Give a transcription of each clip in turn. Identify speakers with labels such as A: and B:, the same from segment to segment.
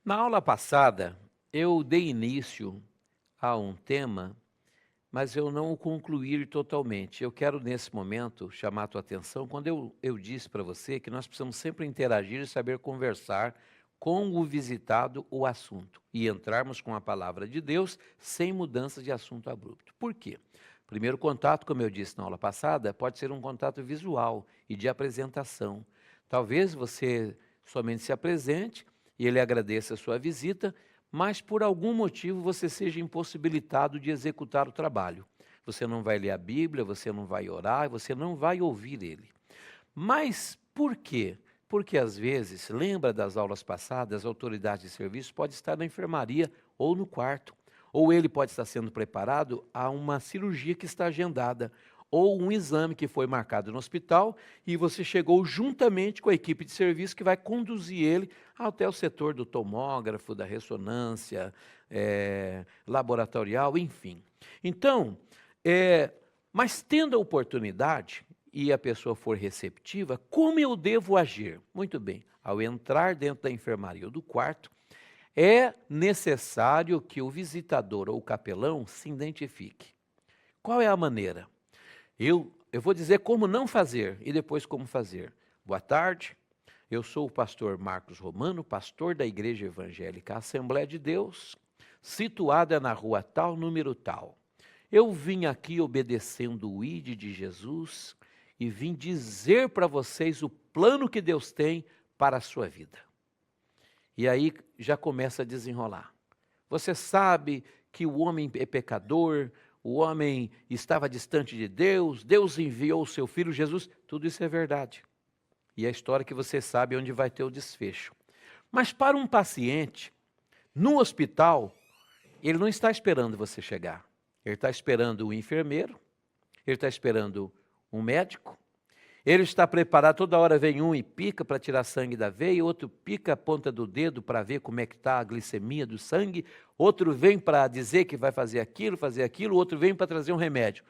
A: Na aula passada, eu dei início a um tema, mas eu não o concluí totalmente. Eu quero, nesse momento, chamar a tua atenção quando eu disse para você que nós precisamos sempre interagir e saber conversar com o visitado o assunto e entrarmos com a palavra de Deus sem mudança de assunto abrupto. Por quê? Primeiro contato, como eu disse na aula passada, pode ser um contato visual e de apresentação. Talvez você somente se apresente e ele agradeça a sua visita, mas por algum motivo você seja impossibilitado de executar o trabalho. Você não vai ler a Bíblia, você não vai orar, você não vai ouvir ele. Mas por quê? Porque às vezes, lembra das aulas passadas, a autoridade de serviço pode estar na enfermaria ou no quarto, ou ele pode estar sendo preparado a uma cirurgia que está agendada, ou um exame que foi marcado no hospital e você chegou juntamente com a equipe de serviço que vai conduzir ele até o setor do tomógrafo, da ressonância, laboratorial, enfim. Então, mas tendo a oportunidade e a pessoa for receptiva, como eu devo agir? Muito bem, ao entrar dentro da enfermaria ou do quarto, é necessário que o visitador ou o capelão se identifique. Qual é a maneira? Eu vou dizer como não fazer e depois como fazer. Boa tarde, eu sou o pastor Marcos Romano, pastor da Igreja Evangélica Assembleia de Deus, situada na rua tal, número tal. Eu vim aqui obedecendo o ID de Jesus e vim dizer para vocês o plano que Deus tem para a sua vida. E aí já começa a desenrolar. Você sabe que o homem é pecador, o homem estava distante de Deus, Deus enviou o seu filho Jesus, tudo isso é verdade. E a história que você sabe onde vai ter o desfecho. Mas para um paciente, no hospital, ele não está esperando você chegar. Ele está esperando o enfermeiro, ele está esperando um médico, ele está preparado, toda hora vem um e pica para tirar sangue da veia, outro pica a ponta do dedo para ver como é que está a glicemia do sangue, outro vem para dizer que vai fazer aquilo, outro vem para trazer um remédio.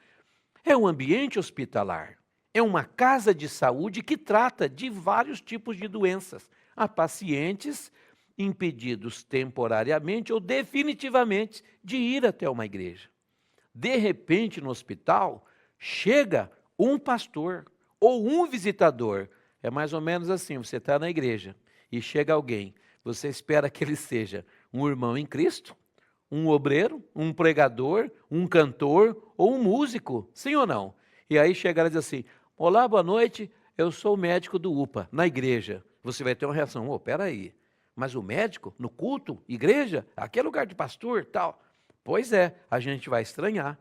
A: É um ambiente hospitalar, é uma casa de saúde que trata de vários tipos de doenças. Há pacientes impedidos temporariamente ou definitivamente de ir até uma igreja. De repente, no hospital, chega um pastor ou um visitador. É mais ou menos assim, você está na igreja e chega alguém, você espera que ele seja um irmão em Cristo, um obreiro, um pregador, um cantor ou um músico, sim ou não? E aí chega e diz assim, olá, boa noite, eu sou o médico do UPA, na igreja. Você vai ter uma reação, peraí, mas o médico, no culto, igreja, aqui é lugar de pastor, tal. Pois é, a gente vai estranhar.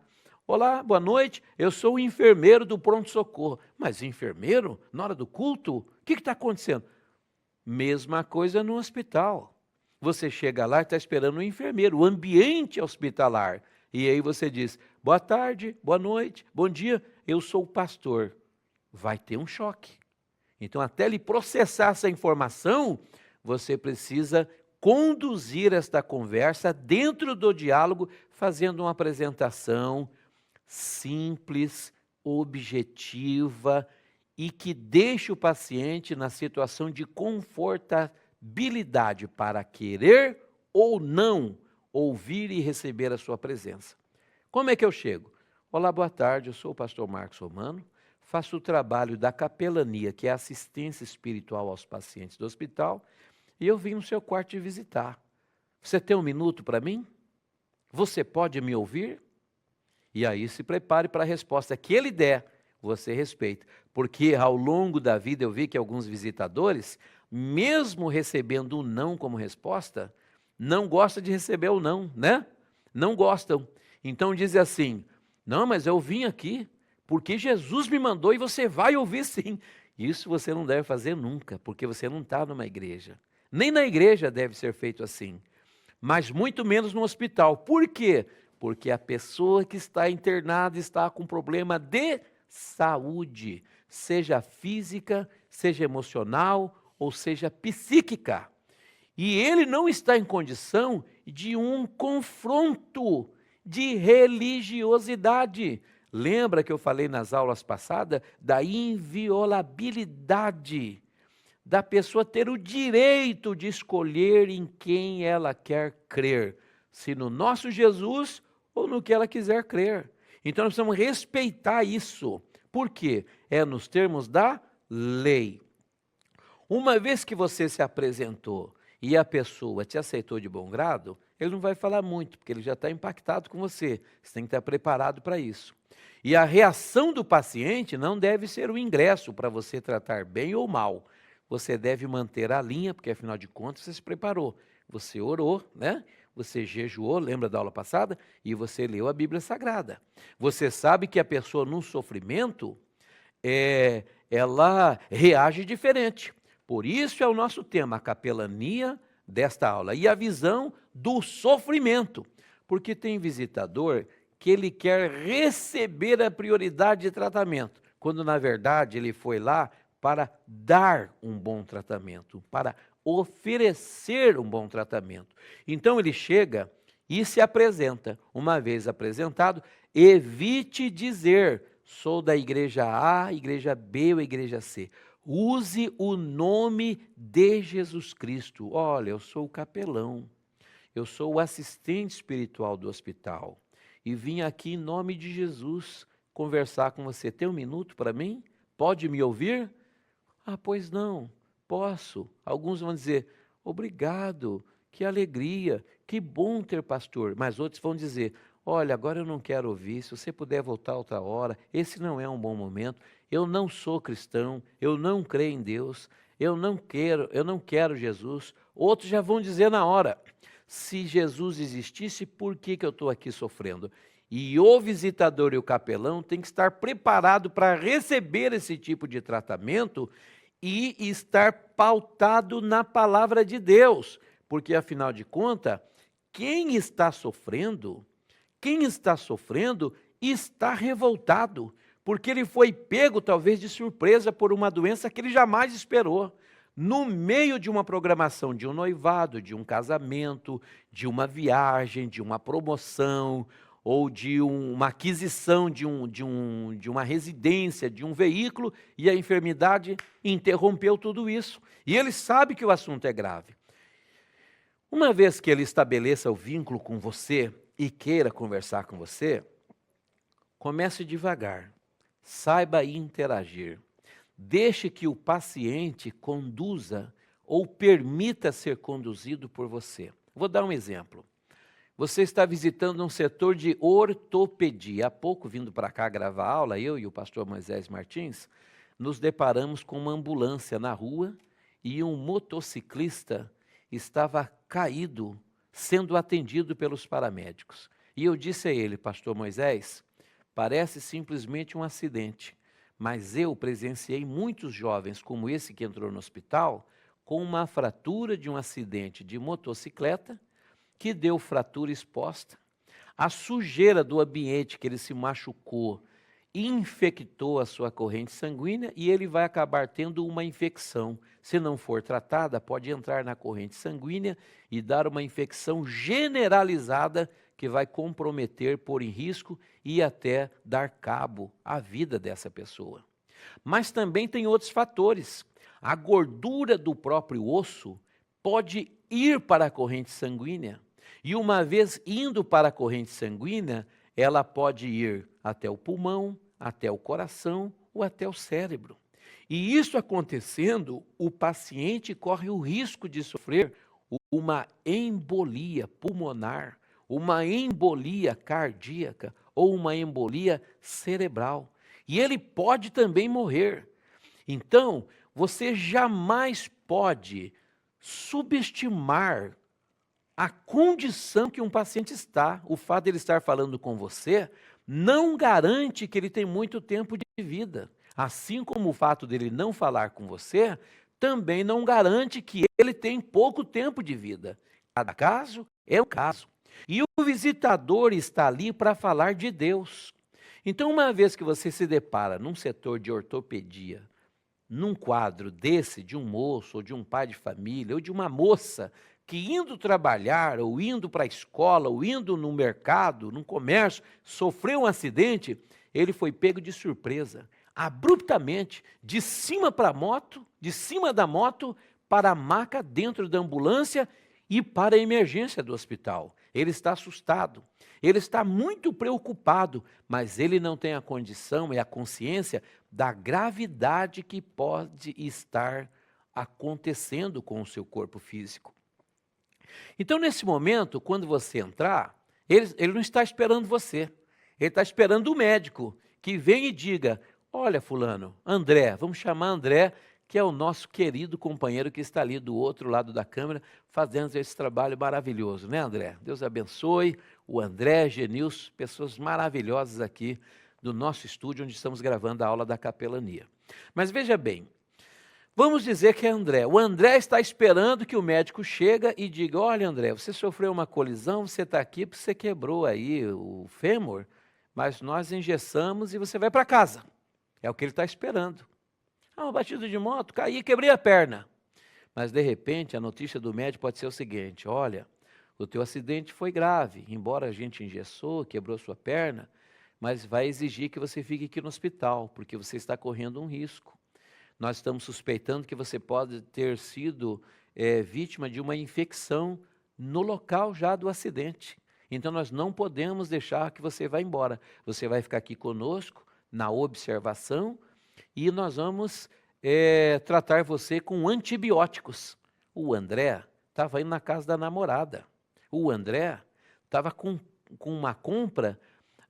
A: Olá, boa noite, eu sou o enfermeiro do pronto-socorro. Mas enfermeiro? Na hora do culto? O que está acontecendo? Mesma coisa no hospital. Você chega lá e está esperando um enfermeiro, o ambiente hospitalar. E aí você diz, boa tarde, boa noite, bom dia, eu sou o pastor. Vai ter um choque. Então, até ele processar essa informação, você precisa conduzir esta conversa dentro do diálogo, fazendo uma apresentação simples, objetiva e que deixe o paciente na situação de confortabilidade para querer ou não ouvir e receber a sua presença. Como é que eu chego? Olá, boa tarde, eu sou o pastor Marcos Romano, faço o trabalho da capelania, que é assistência espiritual aos pacientes do hospital, e eu vim no seu quarto te visitar. Você tem um minuto para mim? Você pode me ouvir? E aí se prepare para a resposta que ele der, você respeita. Porque ao longo da vida eu vi que alguns visitadores, mesmo recebendo o não como resposta, não gostam de receber o não, né? Não gostam. Então dizem assim, não, mas eu vim aqui porque Jesus me mandou e você vai ouvir sim. Isso você não deve fazer nunca, porque você não está numa igreja. Nem na igreja deve ser feito assim, mas muito menos no hospital. Por quê? Porque a pessoa que está internada está com problema de saúde, seja física, seja emocional ou seja psíquica. E ele não está em condição de um confronto de religiosidade. Lembra que eu falei nas aulas passadas da inviolabilidade da pessoa ter o direito de escolher em quem ela quer crer, se no nosso Jesus ou no que ela quiser crer. Então nós precisamos respeitar isso. Por quê? É nos termos da lei. Uma vez que você se apresentou e a pessoa te aceitou de bom grado, ele não vai falar muito, porque ele já está impactado com você. Você tem que estar preparado para isso. E a reação do paciente não deve ser o ingresso para você tratar bem ou mal. Você deve manter a linha, porque afinal de contas você se preparou. Você orou, né? Você jejuou, lembra da aula passada? E você leu a Bíblia Sagrada. Você sabe que a pessoa num sofrimento, ela reage diferente. Por isso é o nosso tema, a capelania desta aula. E a visão do sofrimento. Porque tem visitador que ele quer receber a prioridade de tratamento, quando na verdade ele foi lá para dar um bom tratamento, para oferecer um bom tratamento. Então ele chega e se apresenta. Uma vez apresentado, evite dizer, sou da igreja A, igreja B ou igreja C. Use o nome de Jesus Cristo. Olha, eu sou o capelão, eu sou o assistente espiritual do hospital e vim aqui em nome de Jesus conversar com você. Tem um minuto para mim? Pode me ouvir? Ah, pois não, posso. Alguns vão dizer, obrigado, que alegria, que bom ter pastor. Mas outros vão dizer, olha, agora eu não quero ouvir, se você puder voltar outra hora, esse não é um bom momento, eu não sou cristão, eu não creio em Deus, eu não quero Jesus. Outros já vão dizer na hora, se Jesus existisse, por que eu estou aqui sofrendo? E o visitador e o capelão têm que estar preparado para receber esse tipo de tratamento e estar pautado na palavra de Deus, porque afinal de contas, quem está sofrendo está revoltado, porque ele foi pego talvez de surpresa por uma doença que ele jamais esperou. No meio de uma programação de um noivado, de um casamento, de uma viagem, de uma promoção, ou de uma aquisição de uma residência, de um veículo, e a enfermidade interrompeu tudo isso. E ele sabe que o assunto é grave. Uma vez que ele estabeleça o vínculo com você e queira conversar com você, comece devagar, saiba interagir. Deixe que o paciente conduza ou permita ser conduzido por você. Vou dar um exemplo. Você está visitando um setor de ortopedia. Há pouco, vindo para cá gravar aula, eu e o pastor Moisés Martins, nos deparamos com uma ambulância na rua e um motociclista estava caído, sendo atendido pelos paramédicos. E eu disse a ele, pastor Moisés, parece simplesmente um acidente, mas eu presenciei muitos jovens como esse que entrou no hospital com uma fratura de um acidente de motocicleta que deu fratura exposta. A sujeira do ambiente que ele se machucou infectou a sua corrente sanguínea e ele vai acabar tendo uma infecção. Se não for tratada, pode entrar na corrente sanguínea e dar uma infecção generalizada que vai comprometer, pôr em risco e até dar cabo à vida dessa pessoa. Mas também tem outros fatores. A gordura do próprio osso pode ir para a corrente sanguínea. E uma vez indo para a corrente sanguínea, ela pode ir até o pulmão, até o coração ou até o cérebro. E isso acontecendo, o paciente corre o risco de sofrer uma embolia pulmonar, uma embolia cardíaca ou uma embolia cerebral. E ele pode também morrer. Então, você jamais pode subestimar a condição que um paciente está. O fato de ele estar falando com você não garante que ele tem muito tempo de vida. Assim como o fato dele não falar com você também não garante que ele tem pouco tempo de vida. Cada caso é um caso. E o visitador está ali para falar de Deus. Então, uma vez que você se depara num setor de ortopedia, num quadro desse, de um moço, ou de um pai de família, ou de uma moça que indo trabalhar, ou indo para a escola, ou indo no mercado, no comércio, sofreu um acidente, ele foi pego de surpresa. abruptamente, de cima para a moto, de cima da moto, para a maca dentro da ambulância e para a emergência do hospital. Ele está assustado, ele está muito preocupado, mas ele não tem a condição e a consciência da gravidade que pode estar acontecendo com o seu corpo físico. Então, nesse momento, quando você entrar, ele não está esperando você, ele está esperando o médico que vem e diga: olha, fulano, André, vamos chamar André, que é o nosso querido companheiro que está ali do outro lado da câmera, fazendo esse trabalho maravilhoso, né, André? Deus abençoe o André, Genilson, pessoas maravilhosas aqui do nosso estúdio, onde estamos gravando a aula da capelania. Mas veja bem, vamos dizer que é André. O André está esperando que o médico chegue e diga: olha, André, você sofreu uma colisão, você está aqui porque você quebrou aí o fêmur, mas nós engessamos e você vai para casa. É o que ele está esperando. Uma batida de moto, caí, quebrei a perna. Mas, de repente, a notícia do médico pode ser o seguinte: olha, o teu acidente foi grave, embora a gente engessou, quebrou sua perna, mas vai exigir que você fique aqui no hospital, porque você está correndo um risco. Nós estamos suspeitando que você pode ter sido vítima de uma infecção no local já do acidente. Então, nós não podemos deixar que você vá embora. Você vai ficar aqui conosco, na observação, e nós vamos tratar você com antibióticos. O André estava indo na casa da namorada. O André estava com uma compra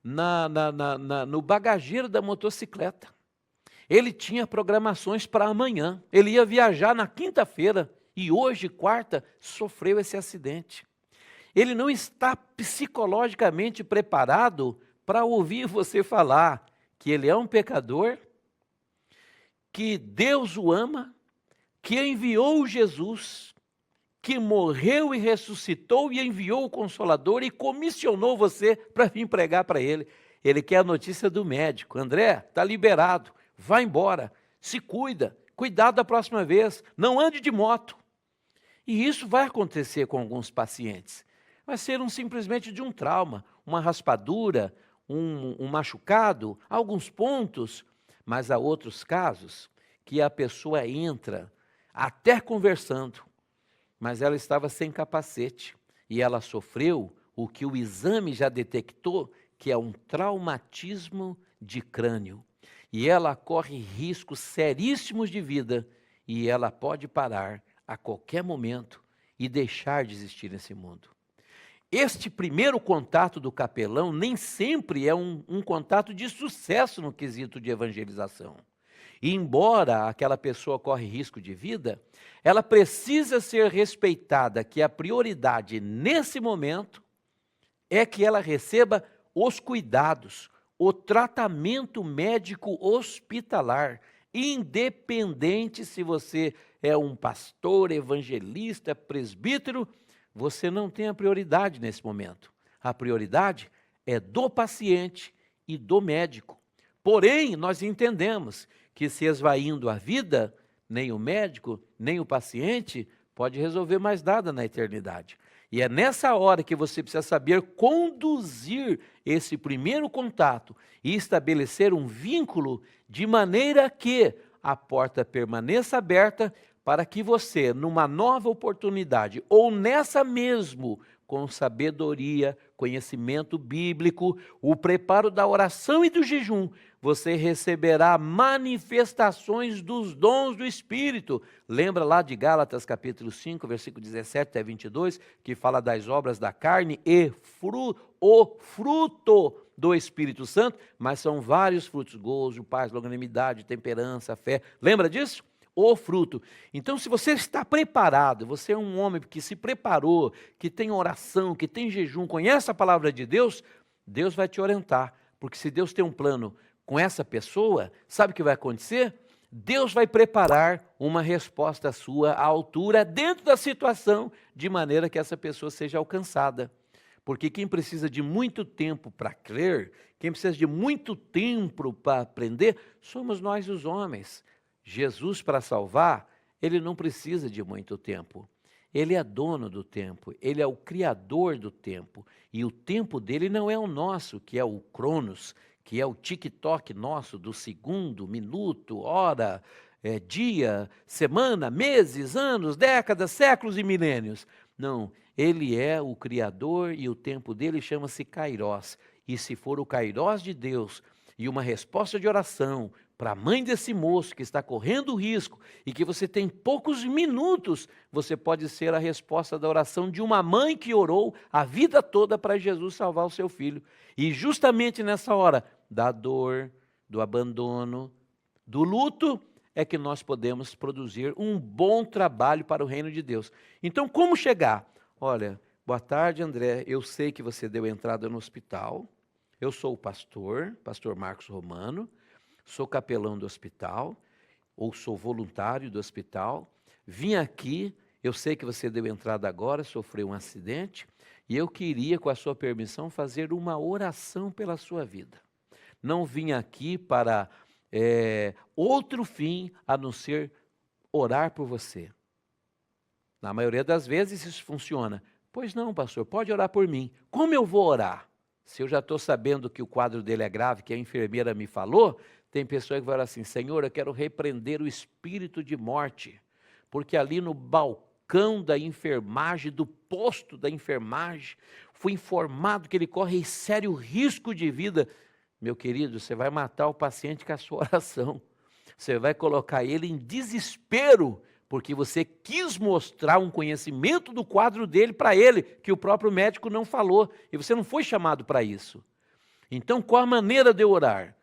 A: no bagageiro da motocicleta. Ele tinha programações para amanhã. Ele ia viajar na quinta-feira e hoje, quarta, sofreu esse acidente. Ele não está psicologicamente preparado para ouvir você falar que ele é um pecador, que Deus o ama, que enviou Jesus, que morreu e ressuscitou e enviou o Consolador e comissionou você para vir pregar para ele. Ele quer a notícia do médico: André, está liberado, vai embora, se cuida, cuidado da próxima vez, não ande de moto. E isso vai acontecer com alguns pacientes. Vai ser simplesmente de um trauma, uma raspadura, um machucado, alguns pontos, mas há outros casos que a pessoa entra até conversando, mas ela estava sem capacete e ela sofreu o que o exame já detectou, que é um traumatismo de crânio. E ela corre riscos seríssimos de vida e ela pode parar a qualquer momento e deixar de existir nesse mundo. Este primeiro contato do capelão nem sempre é um contato de sucesso no quesito de evangelização. E embora aquela pessoa corre risco de vida, ela precisa ser respeitada, que a prioridade nesse momento é que ela receba os cuidados, o tratamento médico hospitalar, independente se você é um pastor, evangelista, presbítero, você não tem a prioridade nesse momento. A prioridade é do paciente e do médico. Porém, nós entendemos que se esvaindo a vida, nem o médico, nem o paciente pode resolver mais nada na eternidade. E é nessa hora que você precisa saber conduzir esse primeiro contato e estabelecer um vínculo de maneira que a porta permaneça aberta para que você, numa nova oportunidade, ou nessa mesmo, com sabedoria, conhecimento bíblico, o preparo da oração e do jejum, você receberá manifestações dos dons do Espírito. Lembra lá de Gálatas capítulo 5, versículo 17 até 22, que fala das obras da carne e o fruto do Espírito Santo, mas são vários frutos: gozo, paz, longanimidade, temperança, fé. Lembra disso? O fruto. Então, se você está preparado, você é um homem que se preparou, que tem oração, que tem jejum, conhece a palavra de Deus, Deus vai te orientar. Porque se Deus tem um plano com essa pessoa, sabe o que vai acontecer? Deus vai preparar uma resposta sua à altura, dentro da situação, de maneira que essa pessoa seja alcançada. Porque quem precisa de muito tempo para crer, quem precisa de muito tempo para aprender, somos nós os homens. Jesus, para salvar, ele não precisa de muito tempo. Ele é dono do tempo, ele é o criador do tempo. E o tempo dele não é o nosso, que é o Cronos, que é o TikTok nosso do segundo, minuto, hora, dia, semana, meses, anos, décadas, séculos e milênios. Não, ele é o Criador e o tempo dele chama-se Kairós. E se for o Kairós de Deus e uma resposta de oração para a mãe desse moço que está correndo risco e que você tem poucos minutos, você pode ser a resposta da oração de uma mãe que orou a vida toda para Jesus salvar o seu filho. E justamente nessa hora da dor, do abandono, do luto, é que nós podemos produzir um bom trabalho para o reino de Deus. Então, como chegar? Olha, boa tarde, André, eu sei que você deu entrada no hospital, eu sou o pastor Marcos Romano, sou capelão do hospital, ou sou voluntário do hospital, vim aqui, eu sei que você deu entrada agora, sofreu um acidente, e eu queria, com a sua permissão, fazer uma oração pela sua vida. Não vim aqui para outro fim a não ser orar por você. Na maioria das vezes isso funciona. Pois não, pastor, pode orar por mim. Como eu vou orar? Se eu já estou sabendo que o quadro dele é grave, que a enfermeira me falou, tem pessoa que vai falar assim, Senhor, eu quero repreender o espírito de morte, porque ali no balcão da enfermagem, do posto da enfermagem, fui informado que ele corre sério risco de vida. Meu querido, você vai matar o paciente com a sua oração. Você vai colocar ele em desespero, porque você quis mostrar um conhecimento do quadro dele para ele, que o próprio médico não falou, e você não foi chamado para isso. Então, qual a maneira de eu orar?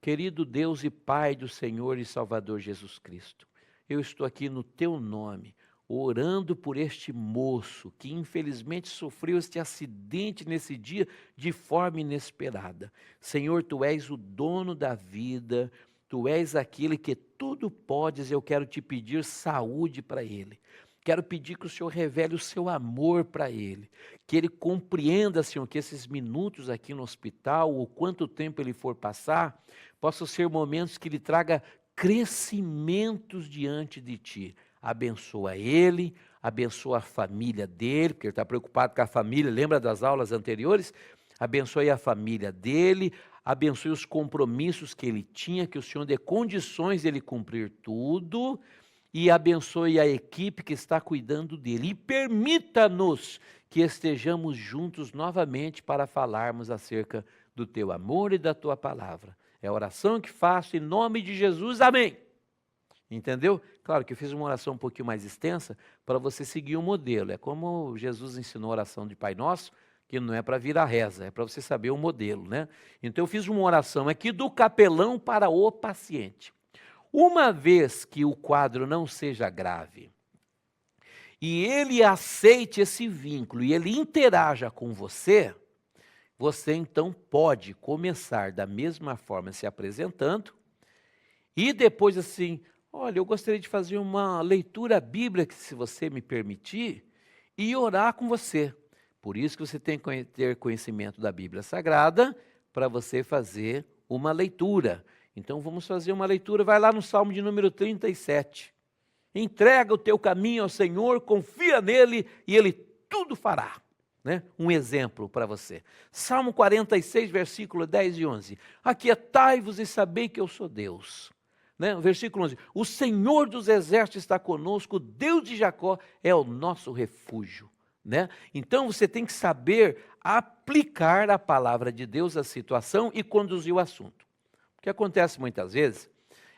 A: Querido Deus e Pai do Senhor e Salvador Jesus Cristo, eu estou aqui no teu nome, orando por este moço que infelizmente sofreu este acidente nesse dia de forma inesperada. Senhor, tu és o dono da vida, tu és aquele que tudo podes, eu quero te pedir saúde para ele. Quero pedir que o Senhor revele o seu amor para ele, que ele compreenda, Senhor, que esses minutos aqui no hospital, ou quanto tempo ele for passar, possam ser momentos que ele traga crescimentos diante de ti. Abençoa ele, abençoa a família dele, porque ele está preocupado com a família, lembra das aulas anteriores? Abençoe a família dele, abençoe os compromissos que ele tinha, que o Senhor dê condições de ele cumprir tudo, e abençoe a equipe que está cuidando dele. E permita-nos que estejamos juntos novamente para falarmos acerca do teu amor e da tua palavra. É a oração que faço em nome de Jesus, amém. Entendeu? Claro que eu fiz uma oração um pouquinho mais extensa para você seguir o modelo. É como Jesus ensinou a oração de Pai Nosso, que não é para virar reza, é para você saber o modelo, né? Então eu fiz uma oração aqui do capelão para o paciente. Uma vez que o quadro não seja grave, e ele aceite esse vínculo, e ele interaja com você, você então pode começar da mesma forma se apresentando, e depois assim, olha, eu gostaria de fazer uma leitura bíblica, se você me permitir, e orar com você. Por isso que você tem que ter conhecimento da Bíblia Sagrada, para você fazer uma leitura. Então vamos fazer uma leitura, vai lá no Salmo de número 37. Entrega o teu caminho ao Senhor, confia nele e ele tudo fará. Né? Um exemplo para você. Salmo 46, versículo 10 e 11. Aquietai-vos e sabei que eu sou Deus. Né? Versículo 11. O Senhor dos exércitos está conosco, o Deus de Jacó é o nosso refúgio. Né? Então você tem que saber aplicar a palavra de Deus à situação e conduzir o assunto. O que acontece muitas vezes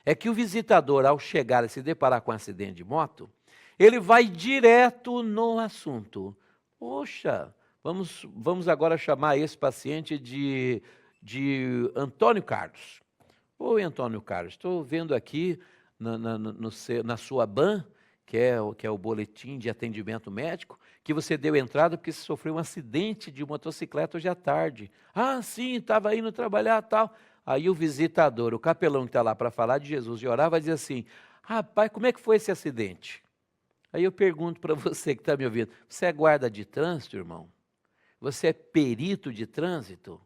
A: é que o visitador, ao chegar e se deparar com um acidente de moto, ele vai direto no assunto. Poxa, vamos agora chamar esse paciente de Antônio Carlos. Oi, Antônio Carlos, estou vendo aqui na sua BAN, que é o boletim de atendimento médico, que você deu entrada porque você sofreu um acidente de motocicleta hoje à tarde. Ah, sim, estava indo trabalhar e tal. Aí o visitador, o capelão que está lá para falar de Jesus e orar, vai dizer assim, rapaz, como é que foi esse acidente? Aí eu pergunto para você que está me ouvindo, você é guarda de trânsito, irmão? Você é perito de trânsito?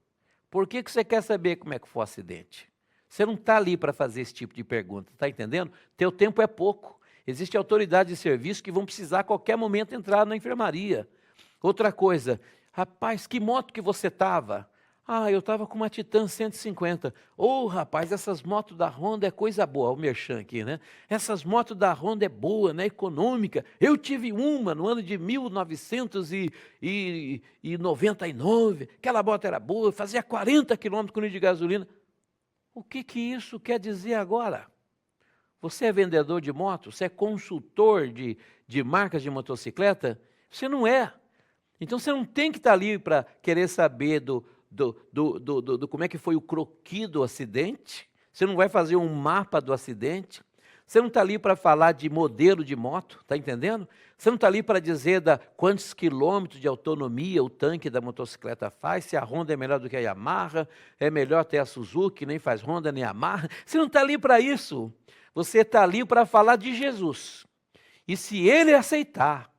A: Por que você quer saber como é que foi o acidente? Você não está ali para fazer esse tipo de pergunta, está entendendo? Teu tempo é pouco. Existem autoridades de serviço que vão precisar a qualquer momento entrar na enfermaria. Outra coisa, rapaz, que moto que você estava? Ah, eu estava com uma Titan 150. Ô, rapaz, essas motos da Honda é coisa boa. O merchan aqui, né? Essas motos da Honda é boa, né? Econômica. Eu tive uma no ano de 1999. Aquela moto era boa, fazia 40 quilômetros com litro de gasolina. O que isso quer dizer agora? Você é vendedor de moto? Você é consultor de marcas de motocicleta? Você não é. Então você não tem que estar ali para querer saber como é que foi o croquis do acidente. Você não vai fazer um mapa do acidente. Você não está ali para falar de modelo de moto, está entendendo? Você não está ali para dizer quantos quilômetros de autonomia o tanque da motocicleta faz, se a Honda é melhor do que a Yamaha, é melhor ter a Suzuki, nem faz Honda nem Yamaha. Você não está ali para isso. Você está ali para falar de Jesus. E se ele aceitar,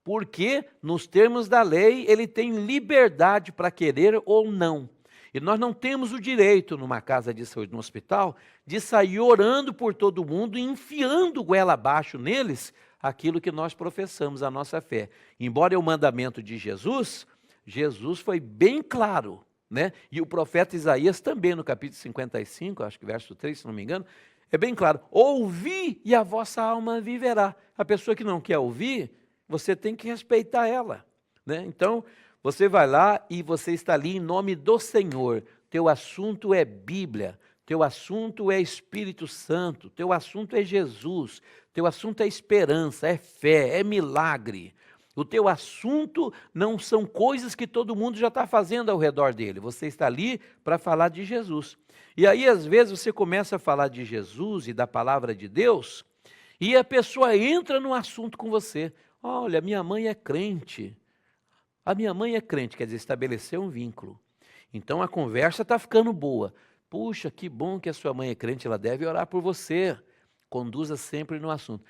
A: porque nos termos da lei ele tem liberdade para querer ou não. E nós não temos o direito, numa casa de saúde, no hospital, de sair orando por todo mundo e enfiando goela abaixo neles aquilo que nós professamos, a nossa fé. Embora é o mandamento de Jesus, Jesus foi bem claro, né? E o profeta Isaías também, no capítulo 55, acho que verso 3, se não me engano, é bem claro: ouvi e a vossa alma viverá. A pessoa que não quer ouvir, você tem que respeitar ela, né? Então, você vai lá e você está ali em nome do Senhor. Teu assunto é Bíblia, teu assunto é Espírito Santo, teu assunto é Jesus, teu assunto é esperança, é fé, é milagre. O teu assunto não são coisas que todo mundo já está fazendo ao redor dele. Você está ali para falar de Jesus. E aí, às vezes, você começa a falar de Jesus e da palavra de Deus, e a pessoa entra no assunto com você. Olha, minha mãe é crente. A minha mãe é crente, quer dizer, estabeleceu um vínculo. Então a conversa está ficando boa. Puxa, que bom que a sua mãe é crente, ela deve orar por você. Conduza sempre no assunto.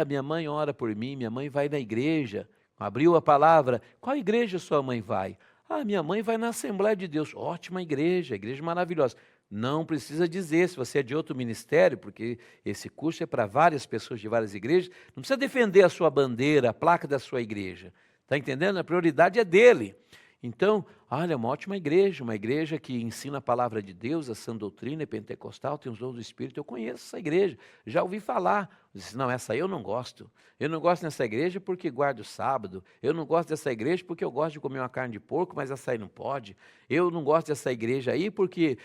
A: A minha mãe ora por mim, minha mãe vai na igreja. Abriu a palavra. Qual igreja sua mãe vai? Minha mãe vai na Assembleia de Deus. Ótima igreja maravilhosa. Não precisa dizer se você é de outro ministério, porque esse curso é para várias pessoas de várias igrejas. Não precisa defender a sua bandeira, a placa da sua igreja. Está entendendo? A prioridade é dele. Então, olha, uma ótima igreja que ensina a palavra de Deus, a sã doutrina, é pentecostal, tem os dons do Espírito. Eu conheço essa igreja, já ouvi falar. Eu disse, não, essa aí eu não gosto. Eu não gosto dessa igreja porque guardo o sábado. Eu não gosto dessa igreja porque eu gosto de comer uma carne de porco, mas essa aí não pode. Eu não gosto dessa igreja aí porque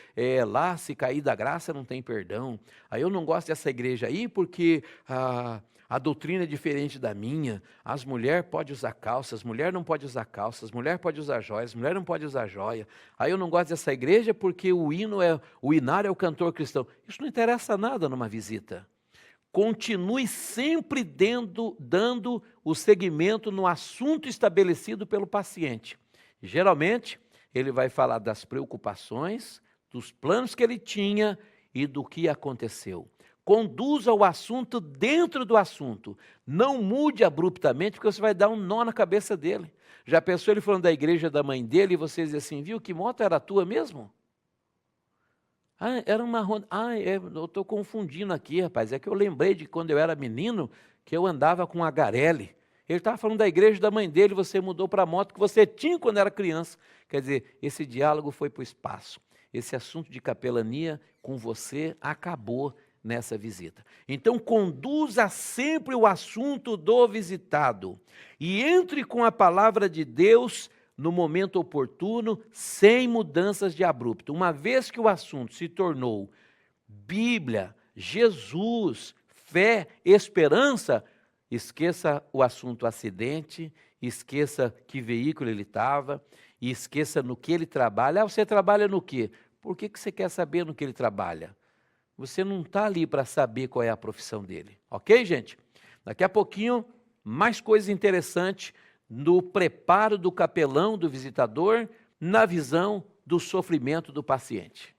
A: lá, se cair da graça, não tem perdão. Aí eu não gosto dessa igreja aí porque a doutrina é diferente da minha. As mulheres podem usar calças, as mulheres não podem usar calças, as mulheres podem usar joias, as mulheres não podem usar joia. Aí eu não gosto dessa igreja porque o hinário é o cantor cristão. Isso não interessa nada numa visita. Continue sempre dando o segmento no assunto estabelecido pelo paciente. Geralmente, ele vai falar das preocupações, dos planos que ele tinha e do que aconteceu. Conduza o assunto dentro do assunto. Não mude abruptamente, porque você vai dar um nó na cabeça dele. Já pensou ele falando da igreja da mãe dele e você diz assim, viu, que moto era a tua mesmo? Era uma Honda. Eu estou confundindo aqui, rapaz. É que eu lembrei de quando eu era menino, que eu andava com a Garelli. Ele estava falando da igreja da mãe dele, você mudou para a moto que você tinha quando era criança. Quer dizer, esse diálogo foi para o espaço. Esse assunto de capelania com você acabou nessa visita. Então, conduza sempre o assunto do visitado e entre com a palavra de Deus no momento oportuno, sem mudanças de abrupto. Uma vez que o assunto se tornou Bíblia, Jesus, fé, esperança, esqueça o assunto acidente, esqueça que veículo ele estava, e esqueça no que ele trabalha. Você trabalha no quê? Por que você quer saber no que ele trabalha? Você não está ali para saber qual é a profissão dele. Ok, gente? Daqui a pouquinho, mais coisas interessantes no preparo do capelão, do visitador, na visão do sofrimento do paciente.